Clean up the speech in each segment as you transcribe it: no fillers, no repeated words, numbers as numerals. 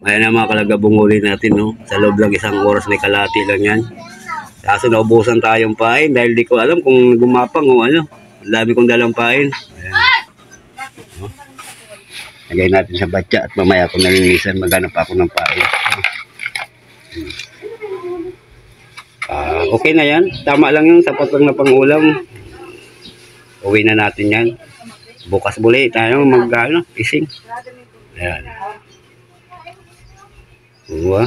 Ayan na mga kalagabong huli natin, no? Sa loob lang isang oras may kalati lang yan. Kaso naubusan tayong pain dahil di ko alam kung gumapang o ano. Ang dami kong dalang pain. Ayan. No? Lagay natin sa batya at mamaya kung nalinisan maghanap ako ng pain. Okay na yan. Tama lang yung sapat lang na pangulam. Uwi na natin yan. Bukas muli tayo ising. Ayan. Uwa.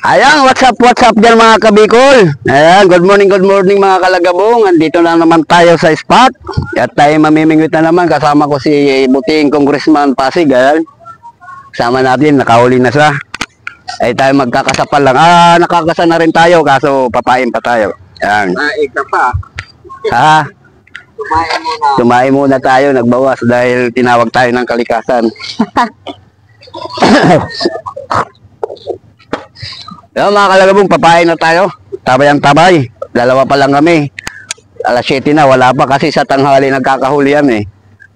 Ayan, what's up dyan mga kabikol. Ayan, good morning mga kalagabong. Andito na naman tayo sa spot. At tayo mamimingwit na naman. Kasama ko si Buting Congressman Pasig. Ayan. Kasama natin, nakahuli na siya. Ay tayo magkakasapal lang. Nakakasa na rin tayo, kaso papain pa tayo. Ayan. Ika pa. Ha? Tumain muna. Tumain muna tayo, nagbawas dahil tinawag tayo ng kalikasan. Ayan mga kalagabong, papain na tayo. Tabay ang tabay. Dalawa pa lang kami. Alas 7 na, wala pa kasi sa tanghali nagkakahuli yan eh.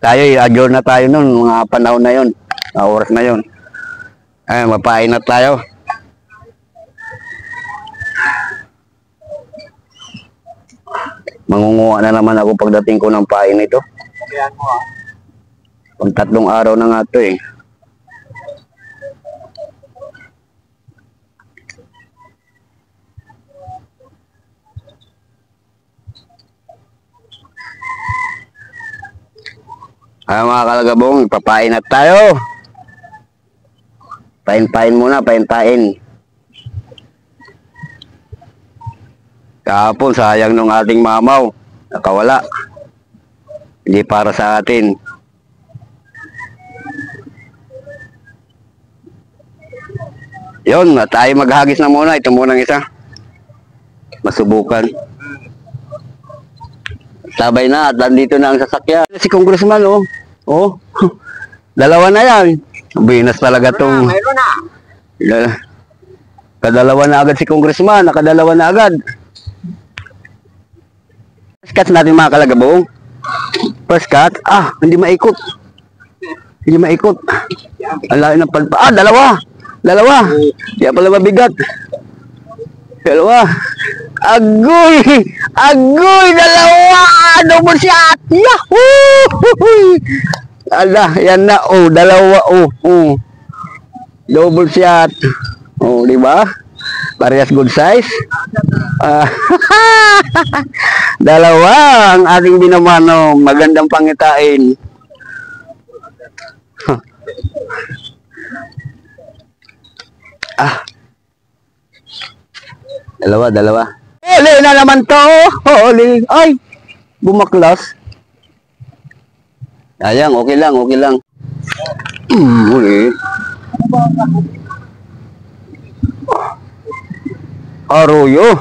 Tayo, i-adjourn na tayo nun, mga panahon na yun. Mga oras na yun. Ayan, mapain na tayo. Mangunguha na naman ako pagdating ko ng pain ito. Ayan mo ah. Pag 3 araw na nga ito eh. Ayan mga kalagabong, papain na tayo. Pain-pain muna, pain-pain. Kahapon, sayang nung ating mamaw. Nakawala. Hindi para sa atin. Yun, tayo maghagis na muna. Ito munang isa. Masubukan. Sabay na at nandito na ang sasakyan. Si Congressman, oh. Oh. Dalawa na yan. Binas talaga tong... Mayroon na. Kadalawa na agad si Congressman. Nakadalawa na agad. First cut natin mga kalagabong. First cut. Hindi maikot. Hindi maikot. Ang layo ng palpa. Dalawa. Dalawa. Kaya pala mabigat. Dalawa. Agoy! Agoy! Dalawa! Double shot! Yahoo! Ala, yan na. Oh, dalawa. Oh. Double shot. Oh, di ba? Parehas good size. Dalawa ang ating binamano. Magandang pangitain. Dalawa. Huli na naman to. Huli. Ay, bumaklas. Ayan, okay lang. Huli. Arroyo.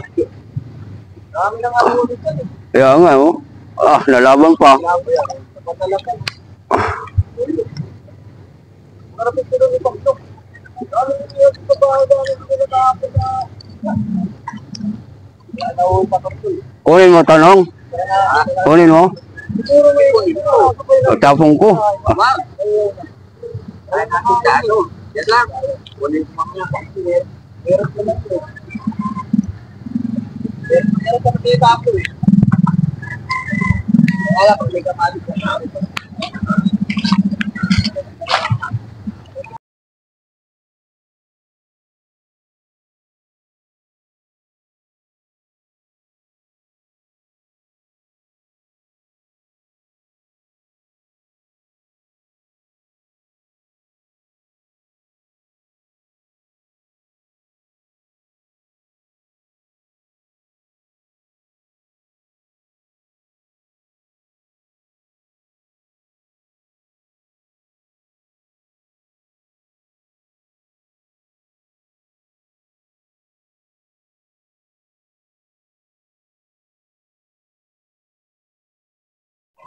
Dami na nga ulit yan eh. Kaya nga, oh. Lalaban pa. Marapit ko doon itong ito. Dami ko yung babae, dami ko yung nakapit na. Yan na ulit ako ito. Kunin mo, tanong. Kunin mo. Siguro may Tapong ko. Ay, natin dano. Yan lang. Kunin ko mamaya. Meron ko lang ito. Meron ka matita ako eh. Wala pag may kamali ko.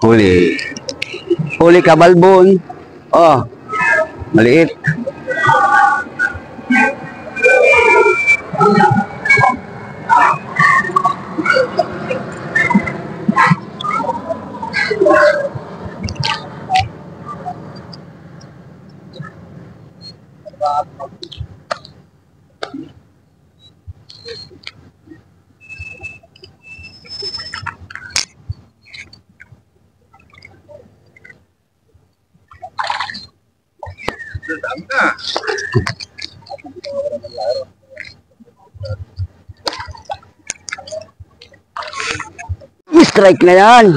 Huli ka, balbon. Oh, maliit. strike na yan.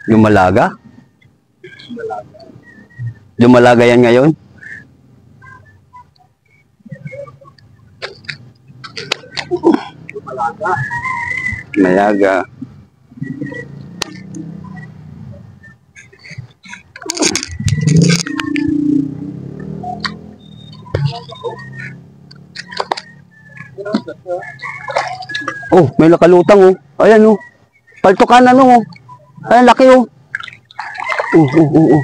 Lumalaga? Lumalaga yan ngayon? Malaga. Oh, may nakalutang oh. Ayan oh. Paltukan ano oh. Ayan, laki oh. Oh.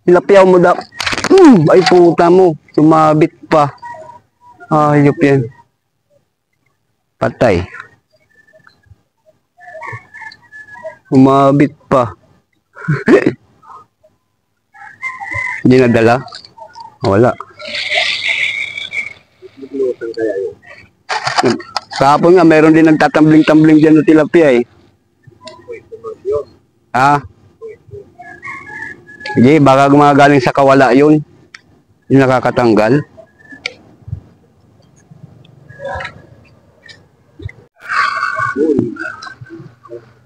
Tilapia mo daw. Ay puta mo. Sumabit pa. Ayop yan. Patay. Sumabit pa. Hindi nadala? Wala. Kahapon nga, meron din nagtatambling-tambling dyan na tilapia eh. Hindi, baka gumagaling sa kawala yun. Yung nakakatanggal.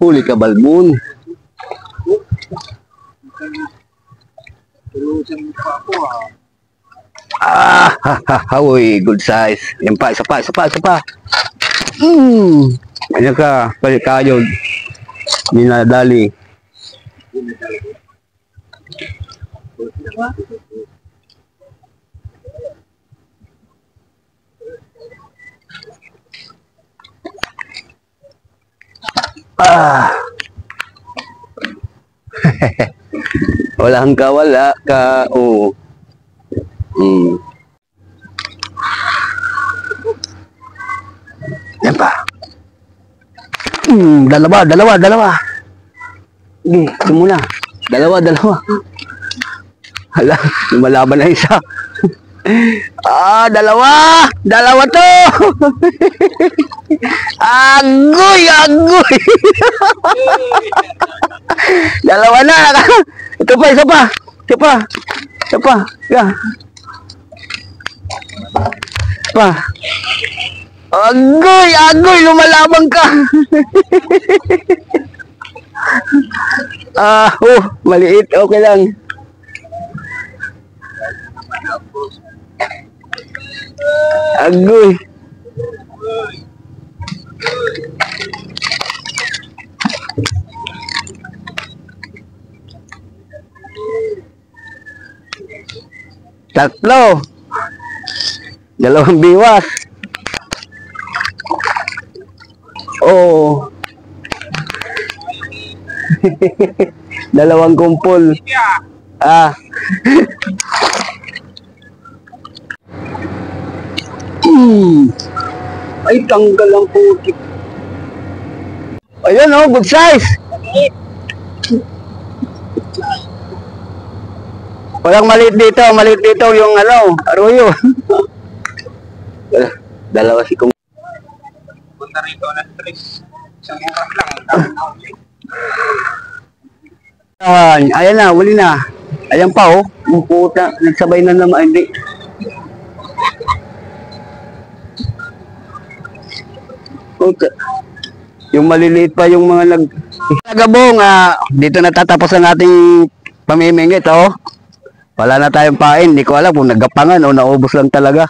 Huli ka, balbon. Uy, good size. Yan pa, isa pa. Ayan ka, pali kayo. Dinadali. Walang kawala ka. Oh. Yan pa. Dalawa. Sige, ito muna. Dalawa. Hala, lumalaban na isa. Dalawa to. Agoy. Dalawa na. Ito pa, isa pa. Yeah. Pa. Agoy, lumalaban ka. Maliit, okay lang. Agoy. Tatlo. Dalawang biwas. Oh. Dalawang kumpol. Ay, tanggal ang putik. Ayun oh, good size. Walang maliit dito yung arroyo. Dalawa si kung. Punta rito na stress. Isang oras lang. Ayan na, huli na. Ayan pa oh. Ang puta, nagsabay na naman. Hindi. Puta. Yung maliliit pa yung mga Gabong, dito natatapos ang ating pamimingit oh. Wala na tayong pain, hindi ko alam kung naggapangan o naubos lang talaga.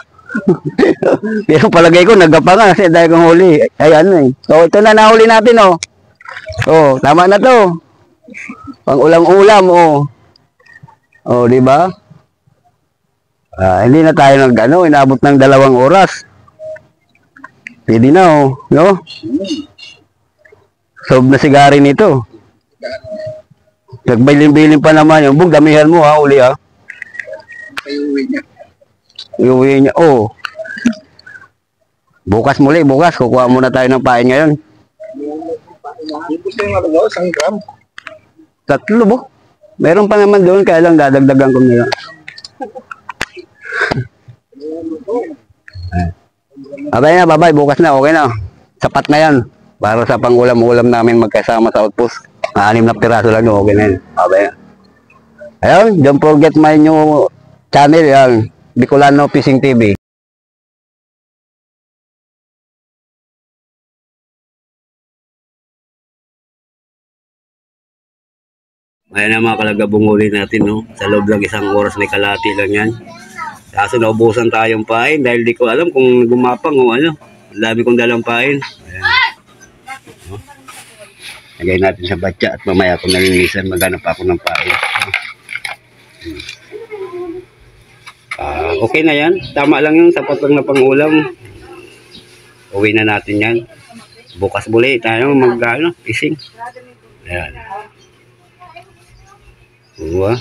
Pero palagay ko naggapangan kasi dahil kong huli. Ayan eh. So ito na nahuli natin oh. Oh, tama na to. Pang ulam-ulam oh. Oh, di ba? Hindi na tayo inabot ng 2 oras. Pwede na oh, no? Sob na sigari nito. Nagbilin-bilin pa naman yung bug, damihan mo uli Iuwi niya. Oh. Bukas kukuha muna tayo ng pain ngayon. Gusto yung alagaw, 1 gram. 3 bo. Meron pa naman doon, kaya lang dadagdagan ko nila. Babay, bukas na, okay na. Sapat na yan. Para sa pang-ulam-ulam namin magkasama sa outpost. 6 na piraso lang, okay na yun. Okay. Ayun, don't forget my new channel, yan. Bicolano Fishing TV. Ayan na mga kalagabong huli natin, no? Sa loob lang 1 oras may kalahati lang yan. Kaso naubusan tayong pain dahil di ko alam kung gumapang o ano. Ang dami kong dalang pain. Ayan. No? Lagay natin sa batya at mamaya kung nalinisan, maghanap ako ng pain. Okay na yan. Tama lang yung sapat lang na pangulam. Uwi na natin yan. Bukas muli tayo fishing. Ayan. Uwa.